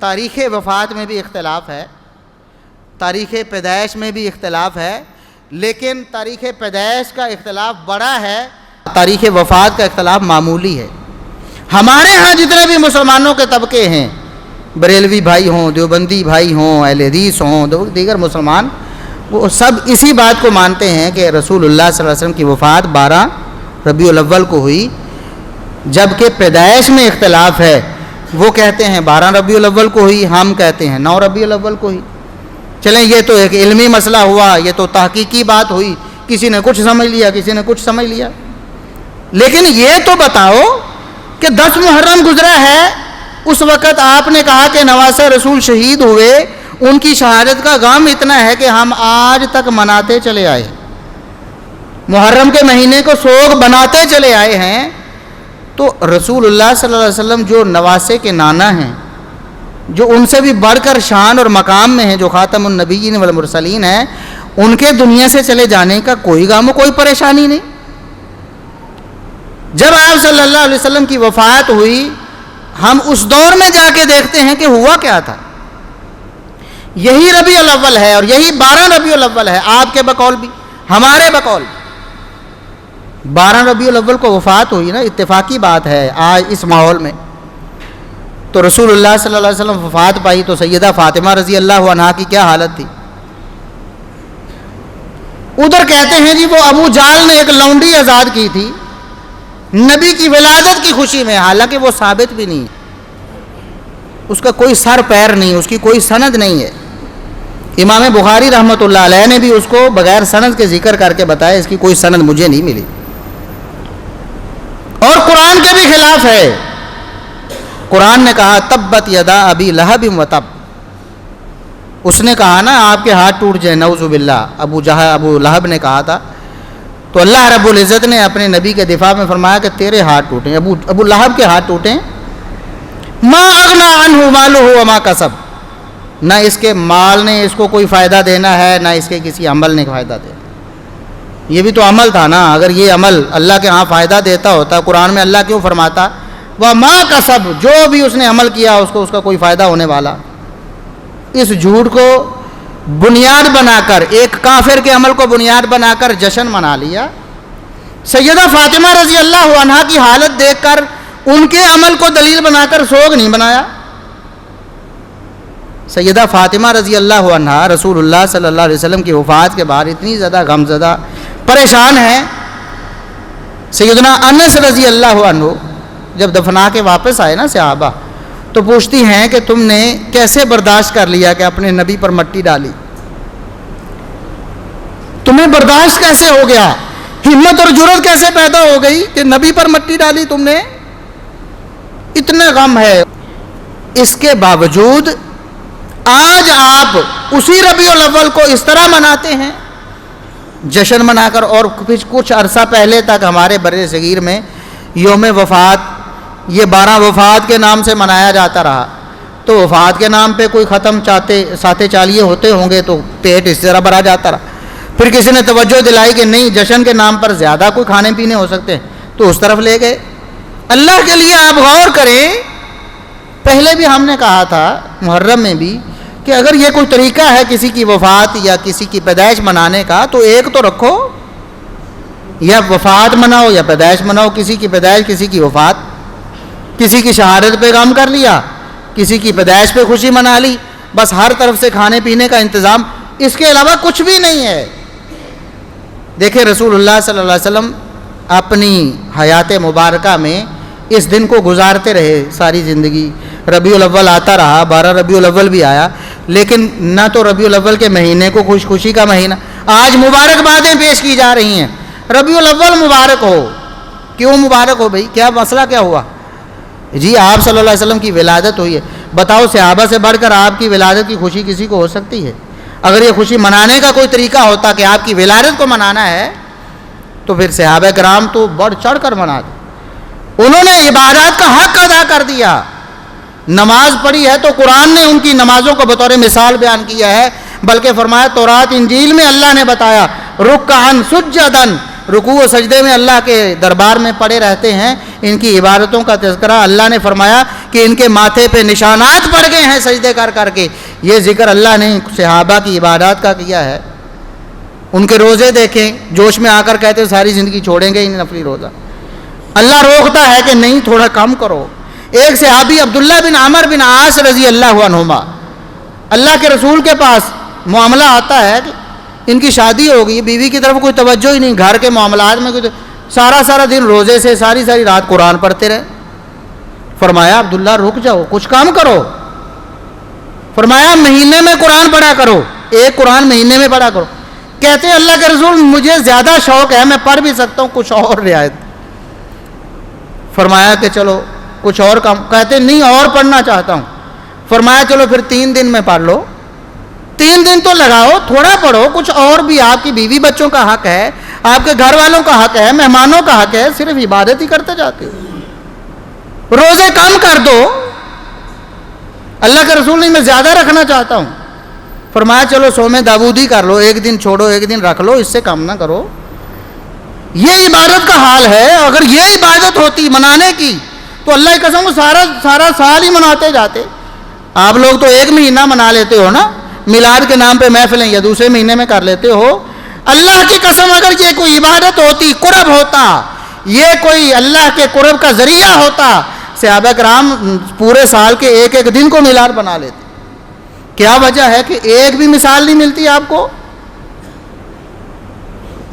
تاریخ وفات میں بھی اختلاف ہے، تاریخ پیدائش میں بھی اختلاف ہے، لیکن تاریخ پیدائش کا اختلاف بڑا ہے، تاریخ وفات کا اختلاف معمولی ہے۔ ہمارے ہاں جتنے بھی مسلمانوں کے طبقے ہیں، بریلوی بھائی ہوں، دیوبندی بھائی ہوں، اہل حدیث ہوں، دیگر مسلمان، وہ سب اسی بات کو مانتے ہیں کہ رسول اللہ صلی اللہ علیہ وسلم کی وفات 12 ربیع الاول کو ہوئی، جبکہ پیدائش میں اختلاف ہے۔ وہ کہتے ہیں 12 ربیع الاول کو ہوئی، ہم کہتے ہیں 9 ربیع الاول کو ہوئی۔ چلیں یہ تو ایک علمی مسئلہ ہوا، یہ تو تحقیقی بات ہوئی، کسی نے کچھ سمجھ لیا، کسی نے کچھ سمجھ لیا، لیکن یہ تو بتاؤ کہ 10 محرم گزرا ہے، اس وقت آپ نے کہا کہ نواسہ رسول شہید ہوئے، ان کی شہادت کا غم اتنا ہے کہ ہم آج تک مناتے چلے آئے، محرم کے مہینے کو سوگ بناتے چلے آئے ہیں۔ تو رسول اللہ صلی اللہ علیہ وسلم جو نواسے کے نانا ہیں، جو ان سے بھی بڑھ کر شان اور مقام میں ہیں، جو خاتم النبیین والمرسلین ہیں، ان کے دنیا سے چلے جانے کا کوئی غم و کوئی پریشانی نہیں۔ جب آپ صلی اللہ علیہ وسلم کی وفات ہوئی، ہم اس دور میں جا کے دیکھتے ہیں کہ ہوا کیا تھا۔ یہی ربیع الاول ہے اور یہی 12 ربیع الاول ہے، آپ کے بقول بھی، ہمارے بقول بھی 12 ربیع الاول کو وفات ہوئی نا، اتفاقی بات ہے آج اس ماحول میں۔ تو رسول اللہ صلی اللہ علیہ وسلم وفات پائی تو سیدہ فاطمہ رضی اللہ عنہا کی کیا حالت تھی۔ ادھر کہتے ہیں جی وہ ابو جہل نے ایک لونڈی آزاد کی تھی نبی کی ولادت کی خوشی میں، حالانکہ وہ ثابت بھی نہیں، اس کا کوئی سر پیر نہیں، اس کی کوئی سند نہیں ہے۔ امام بخاری رحمۃ اللہ علیہ نے بھی اس کو بغیر سند کے ذکر کر کے بتایا، اس کی کوئی سند مجھے نہیں ملی، اور قرآن کے بھی خلاف ہے۔ قرآن نے کہا تبت یدا ابی لہب وتب، اس نے کہا نا آپ کے ہاتھ ٹوٹ جائیں، نعوذ باللہ، ابو لہب نے کہا تھا، تو اللہ رب العزت نے اپنے نبی کے دفاع میں فرمایا کہ تیرے ہاتھ ٹوٹیں، ابو لہب کے ہاتھ ٹوٹیں، ما اغنا عنہ مالہ وما کسب، نہ اس کے مال نے اس کو کوئی فائدہ دینا ہے، نہ اس کے کسی عمل نے فائدہ دینا۔ یہ بھی تو عمل تھا نا، اگر یہ عمل اللہ کے ہاں فائدہ دیتا ہوتا، قرآن میں اللہ کیوں فرماتا وما کسب، جو بھی اس نے عمل کیا اس کو اس کا کوئی فائدہ ہونے والا۔ اس جھوٹ کو بنیاد بنا کر، ایک کافر کے عمل کو بنیاد بنا کر جشن منا لیا۔ سیدہ فاطمہ رضی اللہ عنہا کی حالت دیکھ کر ان کے عمل کو دلیل بنا کر سوگ نہیں بنایا۔ سیدہ فاطمہ رضی اللہ عنہا رسول اللہ صلی اللہ علیہ وسلم کی وفات کے بعد اتنی زیادہ غمزدہ پریشان ہیں۔ سیدنا انس رضی اللہ عنہ جب دفنا کے واپس آئے نا صحابہ، تو پوچھتی ہیں کہ تم نے کیسے برداشت کر لیا کہ اپنے نبی پر مٹی ڈالی، تمہیں برداشت کیسے ہو گیا، ہمت اور جرأت کیسے پیدا ہو گئی کہ نبی پر مٹی ڈالی تم نے، اتنا غم ہے۔ اس کے باوجود آج آپ اسی ربیع الاول کو اس طرح مناتے ہیں، جشن منا کر، اور کچھ عرصہ پہلے تک ہمارے بر صغیر میں یوم وفات یہ 12 وفات کے نام سے منایا جاتا رہا۔ تو وفات کے نام پہ کوئی ختم ساتے چالیے ہوتے ہوں گے تو پیٹ اس طرح بھرا جاتا رہا۔ پھر کسی نے توجہ دلائی کہ نہیں، جشن کے نام پر زیادہ کوئی کھانے پینے ہو سکتے ہیں، تو اس طرف لے گئے۔ اللہ کے لیے آپ غور کریں، پہلے بھی ہم نے کہا تھا محرم میں بھی کہ اگر یہ کوئی طریقہ ہے کسی کی وفات یا کسی کی پیدائش منانے کا تو ایک تو رکھو، یا وفات مناؤ یا پیدائش مناؤ، کسی کی پیدائش کسی کی وفات، کسی کی شہادت پہ غم کر لیا، کسی کی پیدائش پہ خوشی منا لی، بس ہر طرف سے کھانے پینے کا انتظام، اس کے علاوہ کچھ بھی نہیں ہے۔ دیکھیں رسول اللہ صلی اللہ علیہ وسلم اپنی حیات مبارکہ میں اس دن کو گزارتے رہے ساری زندگی۔ ربیع الاول آتا رہا، 12 ربیع الاول بھی آیا، لیکن نہ تو ربیع الاول کے مہینے کو خوشی کا مہینہ، آج مبارکبادیں پیش کی جا رہی ہیں، ربیع الاول مبارک ہو۔ کیوں مبارک ہو بھائی، کیا مسئلہ کیا ہوا؟ جی آپ صلی اللہ علیہ وسلم کی ولادت ہوئی ہے، بتاؤ صحابہ سے بڑھ کر آپ کی ولادت کی خوشی کسی کو ہو سکتی ہے؟ اگر یہ خوشی منانے کا کوئی طریقہ ہوتا کہ آپ کی ولادت کو منانا ہے تو پھر صحابہ کرام تو بڑھ چڑھ کر مناتے۔ انہوں نے عبادات کا حق ادا کر دیا، نماز پڑھی ہے تو قرآن نے ان کی نمازوں کو بطور مثال بیان کیا ہے، بلکہ فرمایا تورات انجیل میں اللہ نے بتایا رکعن سجدن، رکوع و سجدے میں اللہ کے دربار میں پڑے رہتے ہیں، ان کی عبادتوں کا تذکرہ اللہ نے فرمایا کہ کہ ان کے ماتھے پہ نشانات پڑ گئے ہیں سجدے کر کر کے. یہ ذکر اللہ نے صحابہ کی عبادات کا کیا ہے. ان کے روزے دیکھیں, جوش میں آ کر کہتے ہیں ساری زندگی چھوڑیں گے ہی نہیں نفلی روزہ. اللہ روکتا ہے کہ نہیں, تھوڑا کم کرو. ایک صحابی عبداللہ بن عمر بن عاص رضی اللہ عنہما, اللہ کے رسول کے پاس معاملہ آتا ہے کہ ان کی شادی ہو گئی, بیوی کی طرف کوئی توجہ ہی نہیں, گھر کے معاملات میں کوئی, سارا دن روزے سے ساری رات قرآن پڑھتے رہے. فرمایا عبداللہ رک جاؤ, کچھ کام کرو. فرمایا مہینے میں قرآن پڑھا کرو, ایک قرآن مہینے میں پڑھا کرو. کہتے ہیں اللہ کے رسول مجھے زیادہ شوق ہے, میں پڑھ بھی سکتا ہوں, کچھ اور رعایت. فرمایا کہ چلو کچھ اور کام. کہتے نہیں اور پڑھنا چاہتا ہوں. فرمایا چلو پھر 3 دن میں پڑھ لو. 3 دن تو لگاؤ, تھوڑا پڑھو, کچھ اور بھی. آپ کی بیوی بچوں کا حق ہے, آپ کے گھر والوں کا حق ہے, مہمانوں کا حق ہے, صرف عبادت ہی کرتے جاتے ہو. روزے کم کر دو. اللہ کے رسول نے میں زیادہ رکھنا چاہتا ہوں. فرمایا چلو صوم داودی کر لو, 1 دن چھوڑو 1 دن رکھ لو, اس سے کم نہ کرو. یہ عبادت کا حال ہے. اگر یہ عبادت ہوتی منانے کی تو اللہ کی قسم سارا سال ہی مناتے جاتے. آپ لوگ تو 1 مہینہ منا لیتے ہو نا, میلاد کے نام پہ محفلیں, یا دوسرے مہینے میں کر لیتے ہو. اللہ کی قسم اگر یہ کوئی عبادت ہوتی, قرب ہوتا, یہ کوئی اللہ کے قرب کا ذریعہ ہوتا, صحابہ کرام پورے سال کے 1 دن کو میلاد بنا لیتے. کیا وجہ ہے کہ ایک بھی مثال نہیں ملتی آپ کو.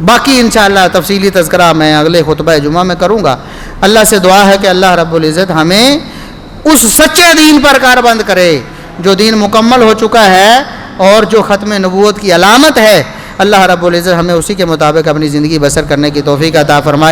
باقی انشاءاللہ تفصیلی تذکرہ میں اگلے خطبہ جمعہ میں کروں گا. اللہ سے دعا ہے کہ اللہ رب العزت ہمیں اس سچے دین پر کاربند کرے جو دین مکمل ہو چکا ہے اور جو ختم نبوت کی علامت ہے. اللہ رب العزت ہمیں اسی کے مطابق اپنی زندگی بسر کرنے کی توفیق عطا فرمائے.